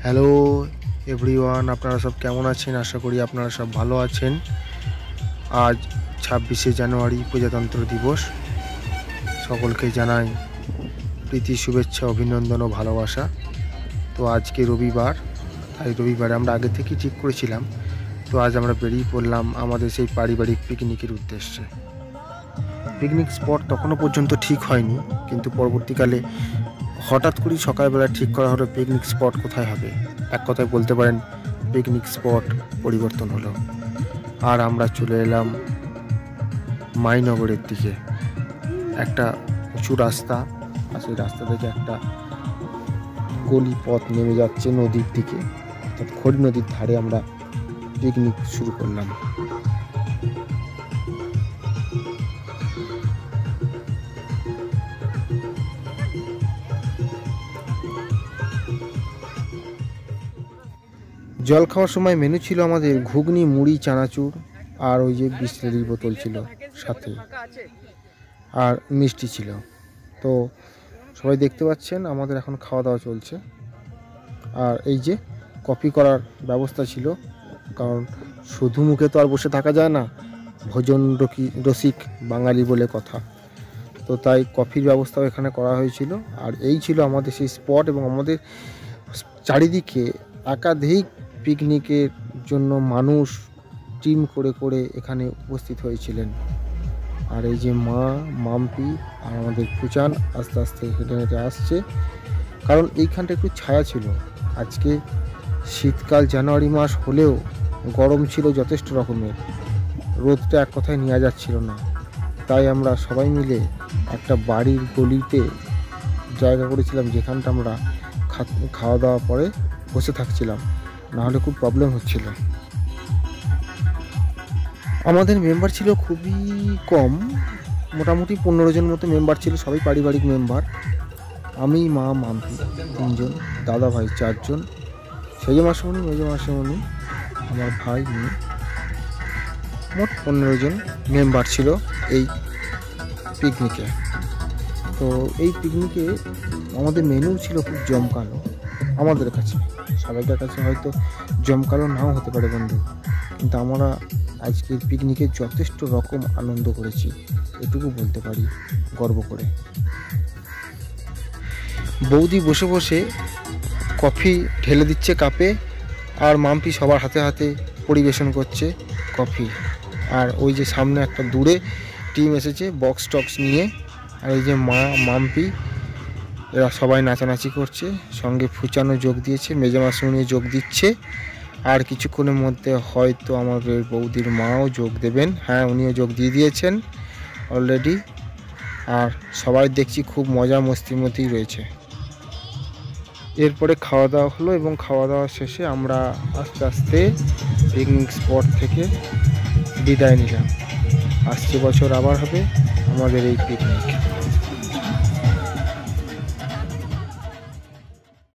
Hello everyone, আপনারা সব কেমন আছেন? আশা করি আপনারা সব ভালো আছেন। আজ 26শে জানুয়ারি প্রজাতন্ত্র দিবস। সকলকে জানাই প্রীতি, শুভেচ্ছা, অভিনন্দন ও ভালোবাসা। তো আজকে রবিবার, তাই রবিবারে আমরা আগে থেকেই ঠিক করেছিলাম। তো আজ আমরা বেরিয়ে পড়লাম আমাদের সেই পারিবারিক পিকনিকের উদ্দেশ্যে। পিকনিক স্পট তখনও পর্যন্ত ঠিক হয়নি, কিন্তু পরবর্তীকালে হঠাৎ করেই সকালবেলা ঠিক করা হলো পিকনিক স্পট কোথায় হবে। এক কথায় বলতে পারেন পিকনিক স্পট পরিবর্তন হলো। আর আমরা চলে এলাম মাইনগরের দিকে। একটা উঁচু রাস্তা, আর সেই রাস্তা থেকে একটা গলি পথ নেমে যাচ্ছে নদীর দিকে, অর্থাৎ খড়ি নদীর ধারে আমরা পিকনিক শুরু করলাম। জল খাওয়ার সময় মেনু ছিল আমাদের ঘুগনি, মুড়ি, চানাচুর, আর ওই যে বিসলেরির বোতল ছিল সাথে, আর মিষ্টি ছিল। তো সবাই দেখতে পাচ্ছেন আমাদের এখন খাওয়া দাওয়া চলছে। আর এই যে কফি করার ব্যবস্থা ছিল, কারণ শুধু মুখে তো আর বসে থাকা যায় না, ভোজন রসিক বাঙালি বলে কথা। তো তাই কফির ব্যবস্থাও এখানে করা হয়েছিল। আর এই ছিল আমাদের সেই স্পট, এবং আমাদের চারিদিকে একাধিক পিকনিকের জন্য মানুষ টিম করে করে এখানে উপস্থিত হয়েছিলেন। আর এই যে মাম্পি আর আমাদের ফুচান আস্তে আস্তে হেঁটে হেঁটে আসছে, কারণ এইখানটা একটু ছায়া ছিল। আজকে শীতকাল, জানুয়ারি মাস হলেও গরম ছিল যথেষ্ট রকমের, রোদটা এক কথায় নেওয়া যাচ্ছিল না। তাই আমরা সবাই মিলে একটা বাড়ির গলিতে জায়গা করেছিলাম, যেখানটা আমরা খাওয়া দাওয়া পরে বসে থাকছিলাম, নাহলে খুব প্রবলেম হচ্ছিল। আমাদের মেম্বার ছিল খুবই কম, মোটামুটি 15 জন মতো মেম্বার ছিল, সবাই পারিবারিক মেম্বার। আমি, মা, মাম্পি 3 জন, দাদা ভাই 4 জন, সেজ মাসিমণি, মেজ মাসিমণি, আমার ভাই, মেয়ে, মোট 15 জন মেম্বার ছিল এই পিকনিকে। তো এই পিকনিকে আমাদের মেনু ছিল খুব জমকালো। আমাদের কাছে, সবাইকার কাছে হয়তো জমকালো নাও হতে পারে বন্ধু, কিন্তু আমরা আজকের পিকনিকে যথেষ্ট রকম আনন্দ করেছি, এটুকু বলতে পারি গর্ব করে। বৌদি বসে বসে কফি ঢেলে দিচ্ছে কাপে, আর মাম্পি সবার হাতে হাতে পরিবেশন করছে কফি। আর ওই যে সামনে একটা দূরে টিম এসেছে বক্স টক্স নিয়ে, আর এই যে মাম্পি এরা সবাই নাচানাচি করছে, সঙ্গে ফুচানো যোগ দিয়েছে, মেজে মাসুনিও যোগ দিচ্ছে। আর কিছুক্ষণের মধ্যে হয়তো আমাদের বৌদির মাও যোগ দেবেন। হ্যাঁ, উনিও যোগ দিয়ে দিয়েছেন অলরেডি। আর সবাই দেখছি খুব মজা মস্তির মধ্যেই রয়েছে। এরপরে খাওয়া দাওয়া হলো, এবং খাওয়া দাওয়া শেষে আমরা আস্তে আস্তে পিকনিক স্পট থেকে বিদায় নিলাম। আসছে বছর আবার হবে আমাদের এই পিকনিক।